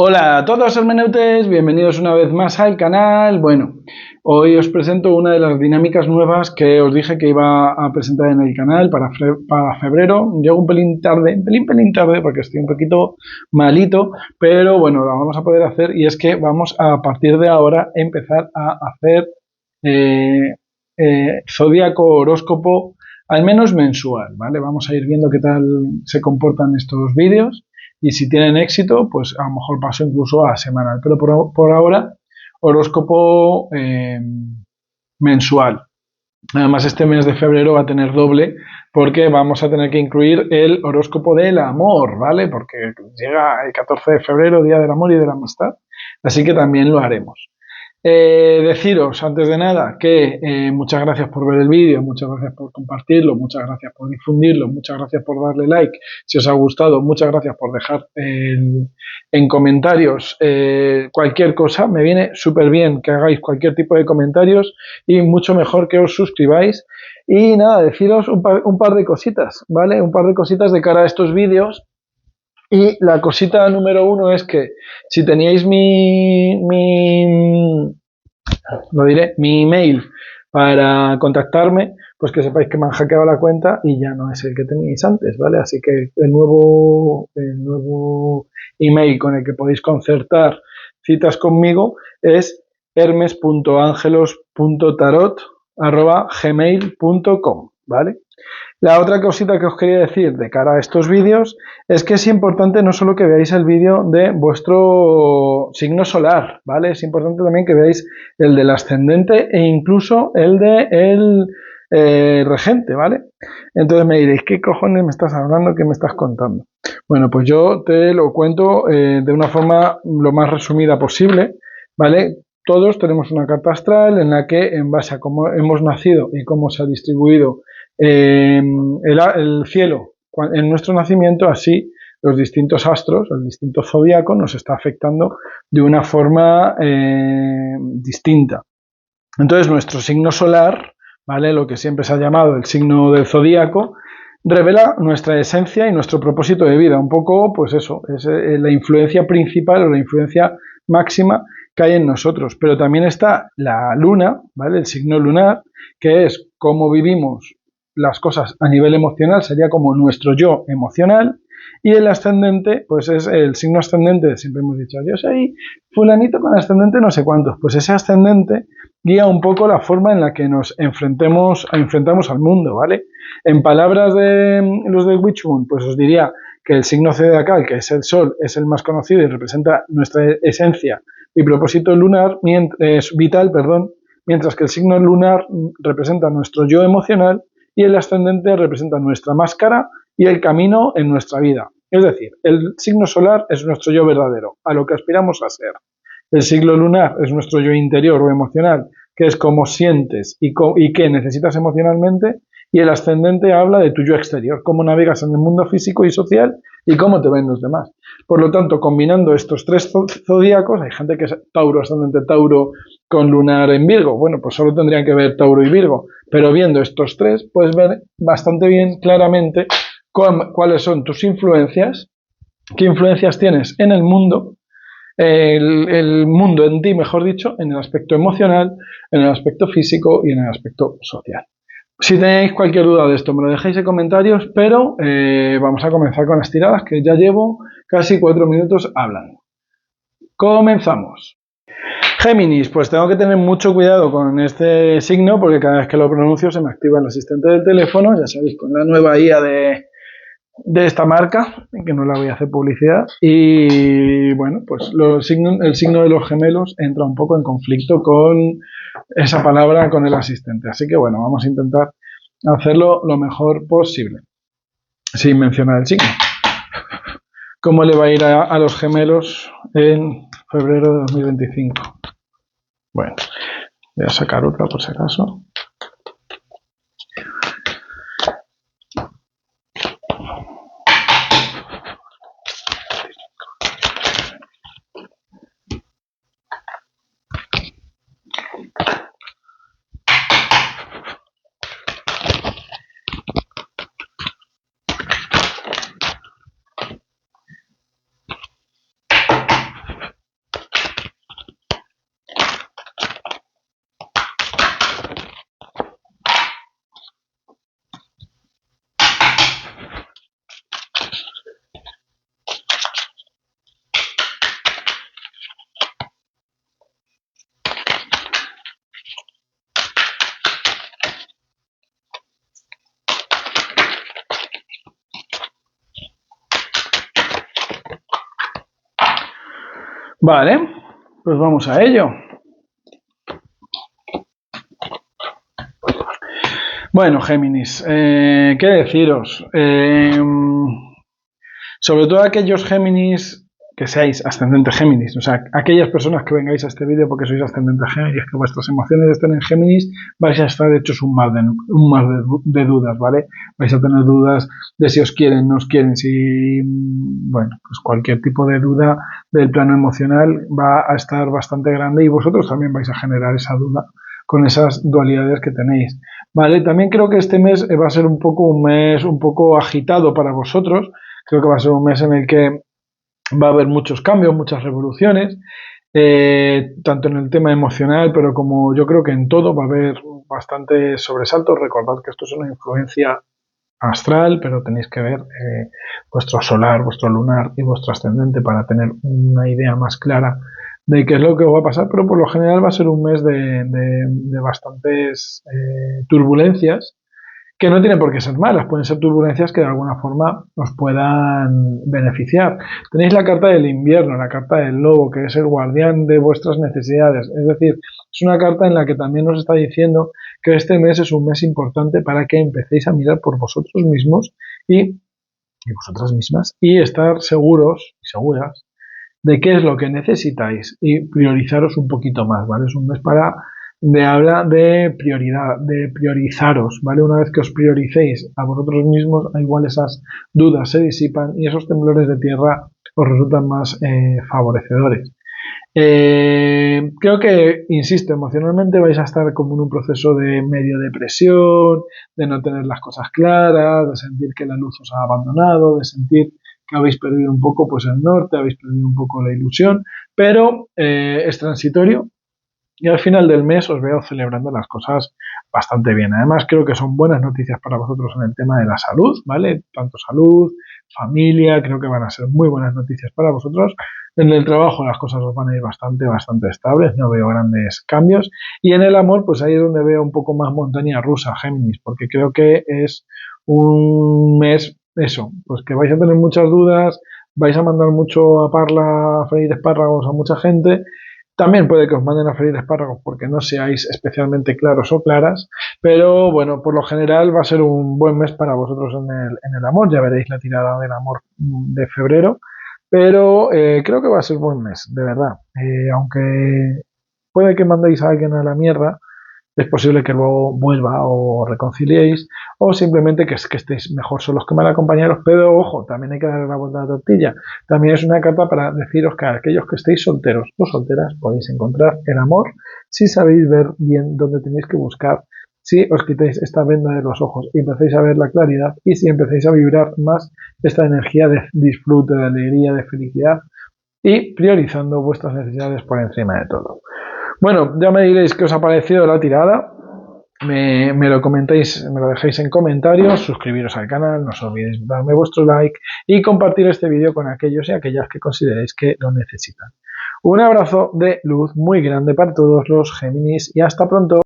Hola a todos hermeneutes, bienvenidos una vez más al canal. Bueno, hoy os presento una de las dinámicas nuevas que os dije que iba a presentar en el canal para febrero. Llego un pelín tarde porque estoy un poquito malito, pero bueno, la vamos a poder hacer y es que vamos a partir de ahora empezar a hacer zodíaco horóscopo al menos mensual, ¿vale? Vamos a ir viendo qué tal se comportan estos vídeos. Y si tienen éxito, pues a lo mejor paso incluso a semanal. Pero por ahora, horóscopo mensual. Además, este mes de febrero va a tener doble porque vamos a tener que incluir el horóscopo del amor, ¿vale? Porque llega el 14 de febrero, Día del Amor y de la Amistad. Así que también lo haremos. Deciros antes de nada que muchas gracias por ver el vídeo, muchas gracias por compartirlo, muchas gracias por difundirlo, muchas gracias por darle like si os ha gustado, muchas gracias por dejar en comentarios cualquier cosa. Me viene súper bien que hagáis cualquier tipo de comentarios y mucho mejor que os suscribáis. Y nada, deciros un par de cositas, ¿vale? Un par de cositas de cara a estos vídeos. Y la cosita número uno es que si teníais mi email para contactarme, pues que sepáis que me han hackeado la cuenta y ya no es el que teníais antes, ¿vale? Así que el nuevo email con el que podéis concertar citas conmigo es hermes.angelos.tarot@gmail.com, ¿vale? La otra cosita que os quería decir de cara a estos vídeos es que es importante no solo que veáis el vídeo de vuestro signo solar, ¿vale? Es importante también que veáis el del ascendente e incluso el de el regente, ¿vale? Entonces me diréis, ¿qué cojones me estás hablando? ¿Qué me estás contando? Bueno, pues yo te lo cuento de una forma lo más resumida posible, ¿vale? Todos tenemos una carta astral en la que, en base a cómo hemos nacido y cómo se ha distribuido el cielo en nuestro nacimiento, así los distintos astros, el distinto zodíaco nos está afectando de una forma distinta. Entonces nuestro signo solar, ¿vale? Lo que siempre se ha llamado el signo del zodíaco, revela nuestra esencia y nuestro propósito de vida. Un poco, pues eso, es la influencia principal o la influencia máxima que hay en nosotros. Pero también está la luna, ¿vale? El signo lunar, que es cómo vivimos las cosas a nivel emocional, sería como nuestro yo emocional, y el ascendente, pues es el signo ascendente, siempre hemos dicho, yo soy fulanito con ascendente no sé cuántos, pues ese ascendente guía un poco la forma en la que nos enfrentamos al mundo, ¿vale? En palabras de los de Witchmoon, pues os diría que el signo zodiacal, que es el Sol, es el más conocido y representa nuestra esencia y propósito lunar, vital, mientras que el signo lunar representa nuestro yo emocional y el ascendente representa nuestra máscara y el camino en nuestra vida. Es decir, el signo solar es nuestro yo verdadero, a lo que aspiramos a ser. El signo lunar es nuestro yo interior o emocional, que es cómo sientes y qué necesitas emocionalmente, y el ascendente habla de tu yo exterior, cómo navegas en el mundo físico y social y cómo te ven los demás. Por lo tanto, combinando estos tres zodíacos, hay gente que es Tauro, ascendente Tauro con lunar en Virgo, bueno, pues solo tendrían que ver Tauro y Virgo, pero viendo estos tres puedes ver bastante bien claramente cuáles son tus influencias, qué influencias tienes en el mundo, el mundo en ti, mejor dicho, en el aspecto emocional, en el aspecto físico y en el aspecto social. Si tenéis cualquier duda de esto, me lo dejáis en comentarios, pero vamos a comenzar con las tiradas, que ya llevo casi 4 minutos hablando. Comenzamos. Géminis, pues tengo que tener mucho cuidado con este signo, porque cada vez que lo pronuncio se me activa el asistente del teléfono, ya sabéis, con la nueva IA de esta marca, que no la voy a hacer publicidad, y bueno, pues el signo de los gemelos entra un poco en conflicto con esa palabra, con el asistente, así que bueno, vamos a intentar hacerlo lo mejor posible, sin mencionar el signo. ¿Cómo le va a ir a los gemelos en febrero de 2025? Bueno, voy a sacar otra por si acaso. Vale, pues vamos a ello. Bueno, Géminis, ¿qué deciros? Sobre todo aquellos Géminis que seáis ascendente Géminis, o sea, aquellas personas que vengáis a este vídeo porque sois ascendente Géminis, que vuestras emociones estén en Géminis, vais a estar hechos un mar de dudas, ¿vale? Vais a tener dudas de si os quieren, no os quieren, si, bueno, pues cualquier tipo de duda del plano emocional va a estar bastante grande y vosotros también vais a generar esa duda con esas dualidades que tenéis. Vale, también creo que este mes va a ser un mes un poco agitado para vosotros. Creo que va a ser un mes en el que va a haber muchos cambios, muchas revoluciones, tanto en el tema emocional, pero como yo creo que en todo va a haber bastantes sobresaltos. Recordad que esto es una influencia astral, pero tenéis que ver vuestro solar, vuestro lunar y vuestro ascendente para tener una idea más clara de qué es lo que va a pasar, pero por lo general va a ser un mes de bastantes turbulencias que no tienen por qué ser malas, pueden ser turbulencias que de alguna forma os puedan beneficiar. Tenéis la carta del invierno, la carta del lobo, que es el guardián de vuestras necesidades. Es decir, es una carta en la que también os está diciendo que este mes es un mes importante para que empecéis a mirar por vosotros mismos y vosotras mismas y estar seguros y seguras de qué es lo que necesitáis y priorizaros un poquito más, ¿vale? Es un mes habla de prioridad, de priorizaros, ¿vale? Una vez que os prioricéis a vosotros mismos, igual esas dudas se disipan y esos temblores de tierra os resultan más favorecedores. Creo que, insisto, emocionalmente vais a estar como en un proceso de medio depresión, de no tener las cosas claras, de sentir que la luz os ha abandonado, de sentir que habéis perdido un poco pues el norte, habéis perdido un poco la ilusión, pero es transitorio y al final del mes os veo celebrando las cosas bastante bien. Además, creo que son buenas noticias para vosotros en el tema de la salud, ¿vale? Tanto salud, familia, creo que van a ser muy buenas noticias para vosotros. En el trabajo las cosas os van a ir bastante estables, no veo grandes cambios. Y en el amor, pues ahí es donde veo un poco más montaña rusa, Géminis, porque creo que es un mes, eso, pues que vais a tener muchas dudas, vais a mandar mucho a parla, a freír espárragos a mucha gente. También puede que os manden a freír espárragos porque no seáis especialmente claros o claras, pero bueno, por lo general va a ser un buen mes para vosotros en el amor. Ya veréis la tirada del amor de febrero, pero creo que va a ser buen mes, de verdad. Aunque puede que mandéis a alguien a la mierda, es posible que luego vuelva o reconciliéis, o simplemente que estéis mejor solos que mal acompañados, pero ojo, también hay que darle la vuelta a la tortilla. También es una carta para deciros que a aquellos que estéis solteros o solteras podéis encontrar el amor si sabéis ver bien dónde tenéis que buscar, si os quitáis esta venda de los ojos y empecéis a ver la claridad y si empecéis a vibrar más esta energía de disfrute, de alegría, de felicidad y priorizando vuestras necesidades por encima de todo. Bueno, ya me diréis qué os ha parecido la tirada. Me lo comentáis, me lo dejéis en comentarios, suscribiros al canal, no os olvidéis darme vuestro like y compartir este vídeo con aquellos y aquellas que consideréis que lo necesitan. Un abrazo de luz muy grande para todos los Géminis y hasta pronto.